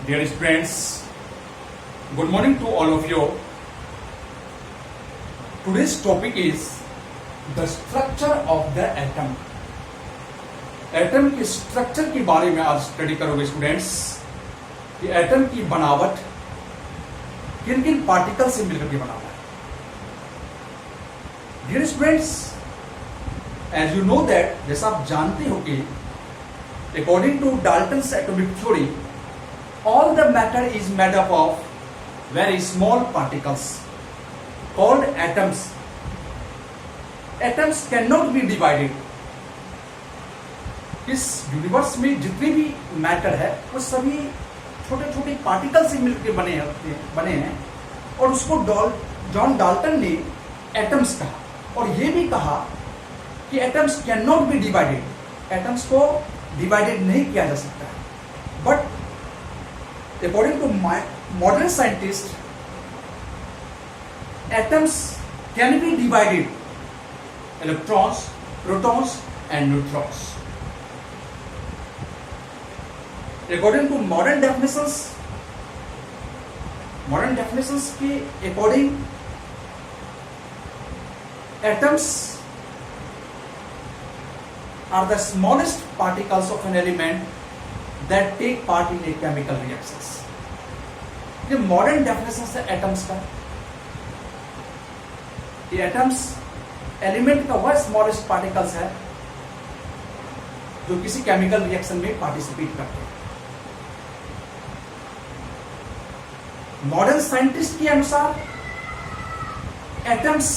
Dear friends, good morning to all of you. Today's topic is the structure of the atom. Atom के structure के बारे में आज study करोगे students कि एटम की बनावट किन किन पार्टिकल से मिलकर के बना हुआ है. Dear students, as you know that, जैसा आप जानते हो कि according to Dalton's atomic theory, all the matter is made up of very small particles called atoms. Atoms cannot be divided. इस यूनिवर्स में जितने भी मैटर है वो सभी छोटे छोटे पार्टिकल से मिलकर बने हैं और उसको जॉन डाल्टन ने एटम्स कहा और ये भी कहा कि atoms can not be divided. Atoms को डिवाइडेड नहीं किया जा सकता है. But according to modern scientists, atoms can be divided: electrons, protons and neutrons. According to modern definitions के according, atoms are the smallest particles of an element that take part in a chemical reactions. ये modern definition है atoms का. ये atoms element का वह smallest particles है जो किसी केमिकल रिएक्शन में पार्टिसिपेट करते हैं. मॉडर्न साइंटिस्ट के अनुसार atoms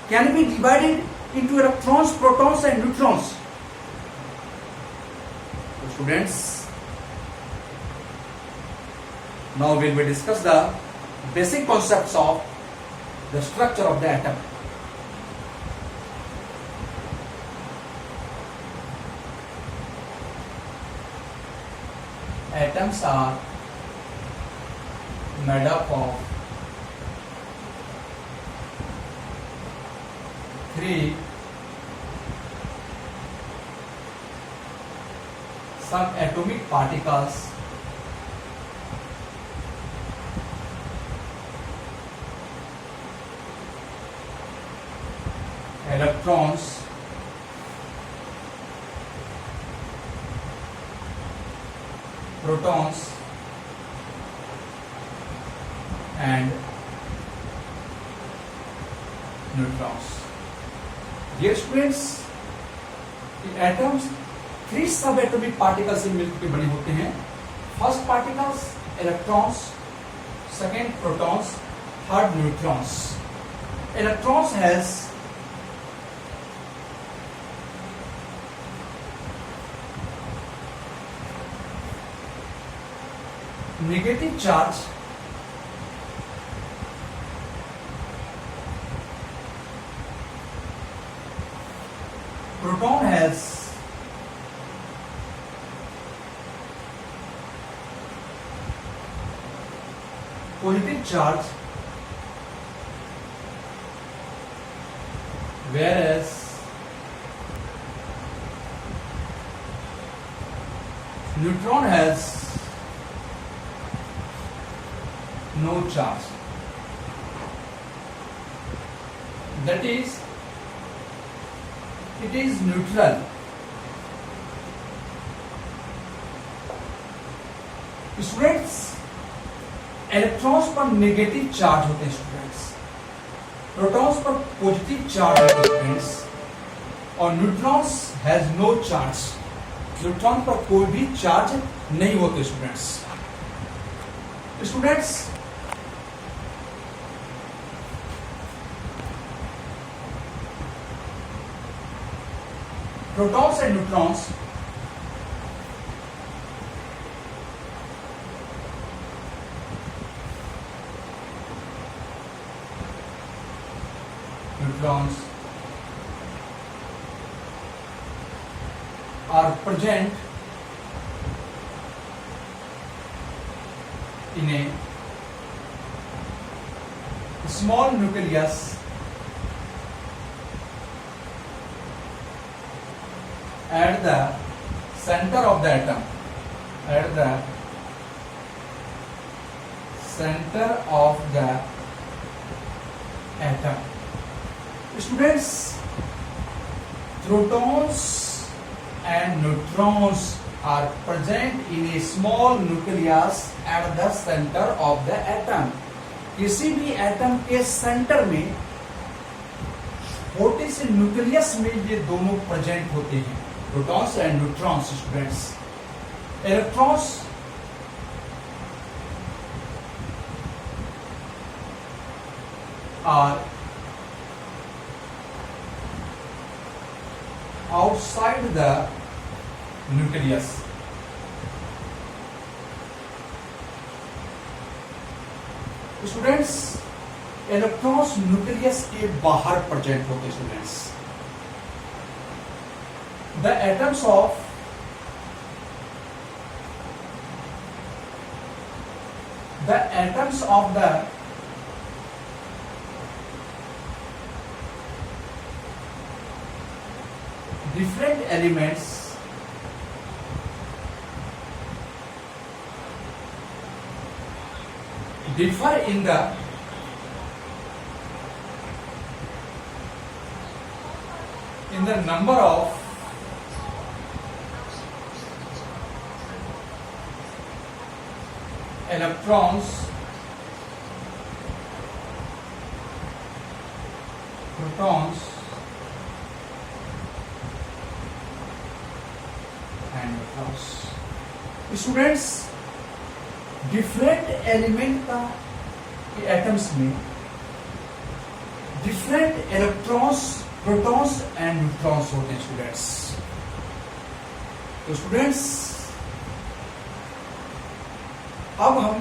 can be divided into electrons, protons and neutrons. Students, now we will discuss the basic concepts of the structure of the atom. Atoms are made up of three subatomic particles electrons, protons and neutrons. Dear students, the atoms three सब atomic particle से मिलकर बने होते हैं. First particles electrons, second protons, third neutrons. Electrons has negative charge proton has positive charge, whereas neutron has no charge. That is, it is neutral. Students, electrons पर negative charge होते हैं students, protons पर positive charge होते हैं students, और neutrons has no charge. Neutron पर कोई भी चार्ज नहीं होते students. Protons and neutrons are present in a small nucleus at the center of the atom, at the center of the atom. Students, protons and neutrons are present in a small nucleus at the center of the atom. किसी भी atom के centre में छोटे से nucleus में ये दोनों present होते हैं, protons and neutrons. Students, electrons are outside the nucleus. Students, electrons nucleus के बाहर प्रेजेंट होते हैं. Students, the atoms of the different elements differ in the number of electrons, protons and neutrons. Students, different element का atoms में different electrons, protons and neutrons होते हैं. Students, तो students अब हम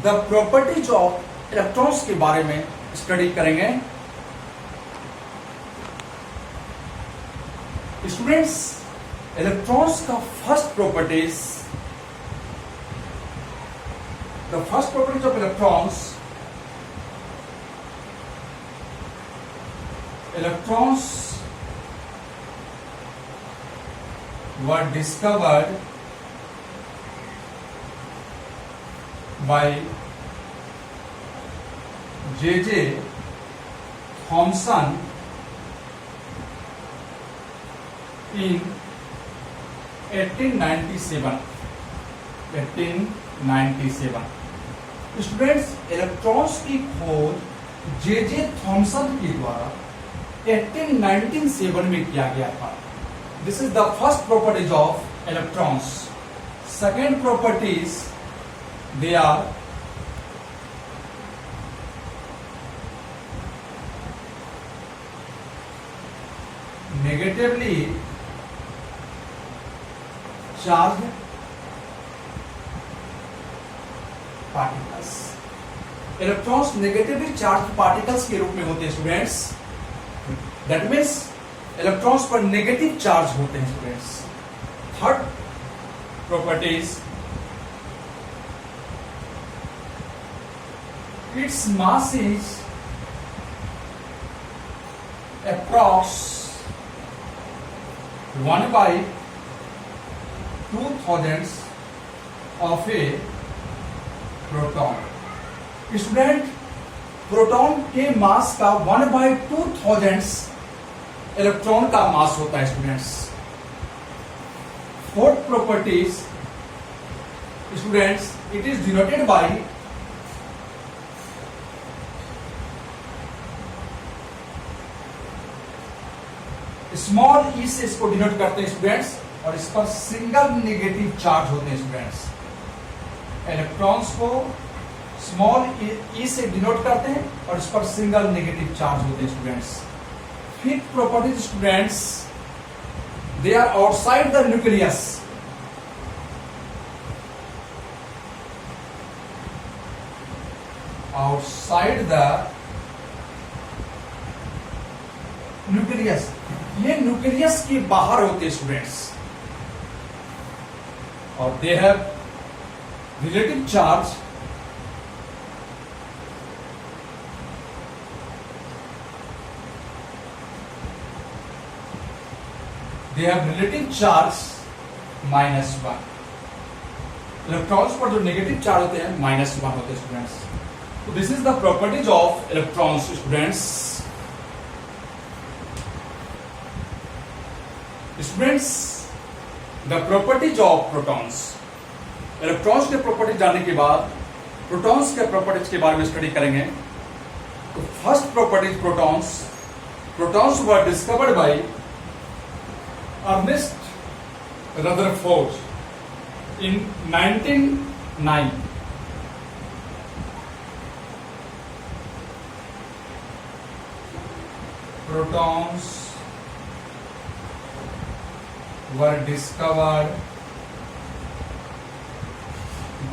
द प्रॉपर्टीज ऑफ इलेक्ट्रॉन्स के बारे में स्टडी करेंगे. स्टूडेंट्स, इलेक्ट्रॉन्स का first properties of electrons were discovered by J.J. Thomson in 1897. Students, electrons की खोज जे थॉमसन के द्वारा 1897 में किया गया था. This is the first properties of electrons. Second properties, they are negatively charge particles. Electrons negatively charge particles के रूप में होते हैं. स्टूडेंट्स, दैट मीन्स इलेक्ट्रॉन्स पर नेगेटिव चार्ज होते हैं. Students, third properties, its mass is approx 1/2000 of a proton. Student, proton के mass का 1/2000 इलेक्ट्रॉन का मास होता है. Students, fourth properties, students, it is denoted by small E से इसको डिनोट करते हैं. स्टूडेंट्स, और इस पर सिंगल नेगेटिव चार्ज होते हैं. स्टूडेंट्स, इलेक्ट्रॉन्स को स्मॉल ई से डिनोट करते हैं और इस पर सिंगल नेगेटिव चार्ज होते हैं. Students, fifth property, students, they are outside the nucleus. Outside the nucleus, ये न्यूक्लियस के बाहर होते हैं. स्टूडेंट्स, और they have relative charge -1. Electrons पर जो नेगेटिव चार्ज होते हैं -1 होते हैं स्टूडेंट्स। तो this is the properties of electrons students. Students, the properties of protons. Electrons के प्रॉपर्टीज जानने के बाद प्रोटॉन्स के प्रॉपर्टीज के बारे में स्टडी करेंगे। तो first properties protons. Protons were discovered by Ernest Rutherford in 1909। Protons were discovered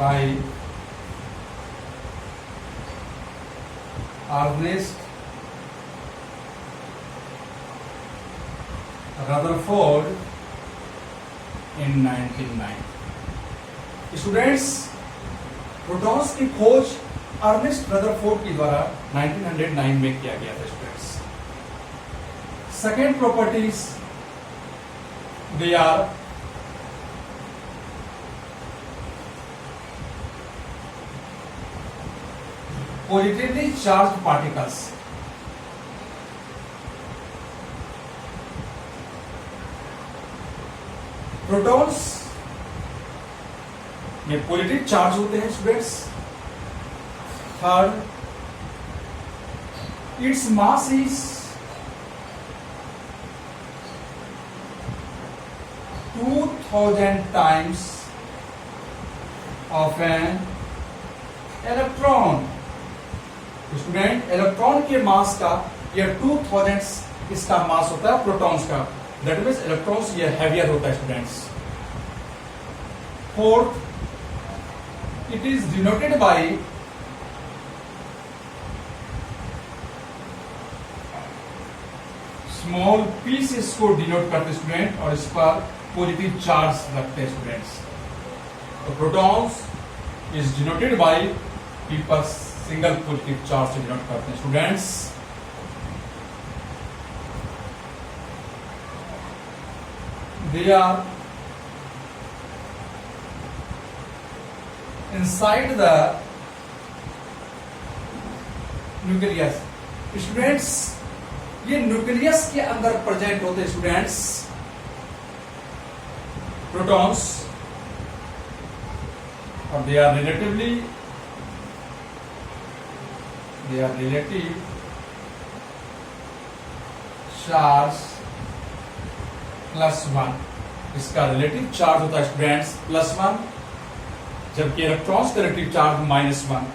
by Ernest Rutherford in 1909। Students, protons की खोज अर्नेस्ट रदरफोर्ड के द्वारा 1909 में किया गया था students. Second properties, they are positively charged particles. Protons में पॉजिटिव चार्ज होते हैं students. Third, its mass is 2000 times of an electron. Student, electron के मास का यह 2000 इसका मास होता है प्रोटॉन्स का। दैट मीन्स इलेक्ट्रॉन्स ये हैवियर होता है students. Fourth, it is denoted by small p से इसको डिनोट करते स्टूडेंट और इस पर पॉजिटिव चार्ज रखते हैं स्टूडेंट्स। तो protons is denoted by p पर सिंगल पॉजिटिव चार्ज से डिनोट करते हैं students. They are inside the nucleus। Students, ये न्यूक्लियस के अंदर प्रेजेंट होते हैं स्टूडेंट्स प्रोटॉन्स, और दे आर रिलेटिव चार्ज +1। इसका रिलेटिव चार्ज होता है स्टूडेंट्स +1, जबकि इलेक्ट्रॉन्स का रिलेटिव चार्ज -1।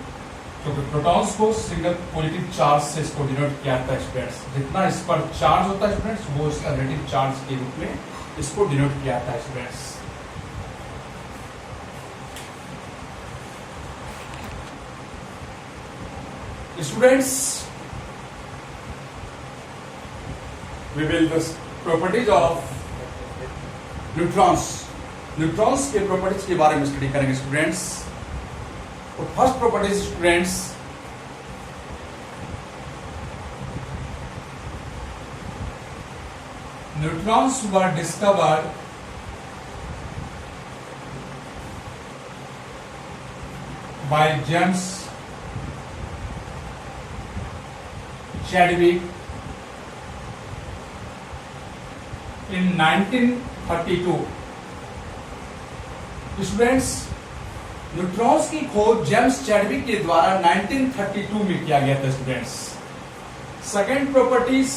क्योंकि प्रोटॉन्स को सिंगल पॉजिटिव चार्ज से इसको डिनोट किया जाता है स्टूडेंट्स। जितना इस पर चार्ज होता है स्टूडेंट्स वो इसका रिलेटिव चार्ज के रूप में इसको डिनोट किया जाता है students. Students, we will properties of neutrons. Neutrons के प्रॉपर्टीज के बारे में स्टडी करेंगे स्टूडेंट्स। तो first properties students, neutrons were discovered by James Chadwick in 1932। Students, neutrons की खोज जेम्स चैडविक के द्वारा 1932 में किया गया था students. Second properties,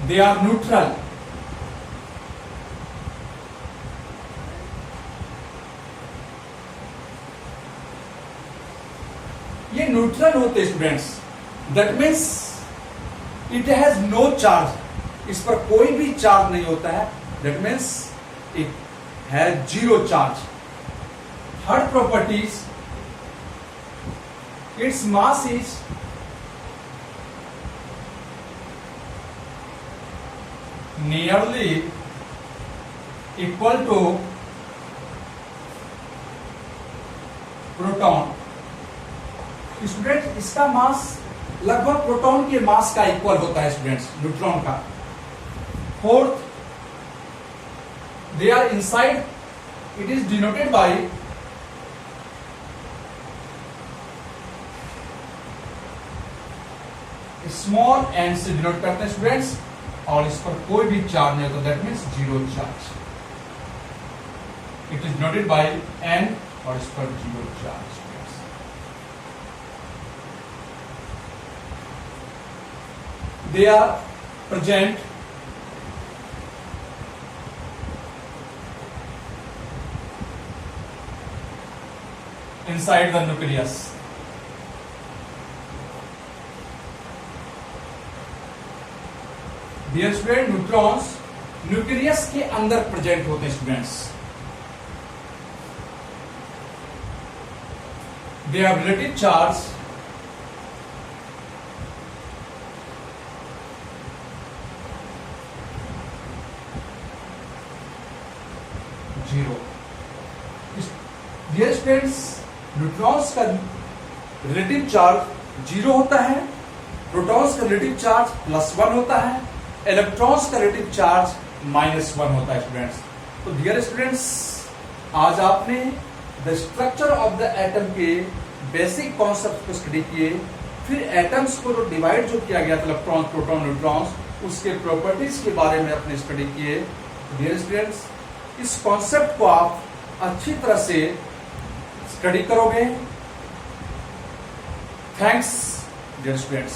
they are neutral. ये न्यूट्रल होते students, that means it has no charge. इस पर कोई भी चार्ज नहीं होता है, that means it has 0 charge. Third properties, its mass is nearly equal to proton. Student, इसका मास लगभग प्रोटॉन के मास का इक्वल होता है स्टूडेंट्स, न्यूट्रॉन का। Fourth, they are inside, it is denoted by small n से denote करते हैं स्टूडेंट्स, और इस पर कोई भी चार्ज नहीं होता, that means zero charge. It is noted by n और इस पर zero charge. They are present inside the nucleus. Dear student, neutrons nucleus के अंदर प्रेजेंट होते हैं students. They have relative charge zero. Dear students, neutrons का relative charge zero होता है, प्रोटॉन्स का रिलेटिव चार्ज +1 होता है, इलेक्ट्रॉन्स का रिलेटिव चार्ज -1 होता है स्टूडेंट्स। तो डियर स्टूडेंट्स, आज आपने the structure of the atom के बेसिक कॉन्सेप्ट को स्टडी किए, फिर एटम्स को जो डिवाइड जो किया गया था इलेक्ट्रॉन, प्रोटॉन, न्यूट्रॉन्स, उसके प्रॉपर्टीज के बारे में अपने स्टडी किए। डियर स्टूडेंट्स, इस कॉन्सेप्ट को आप अच्छी तरह से स्टडी करोगे। Thanks dear students.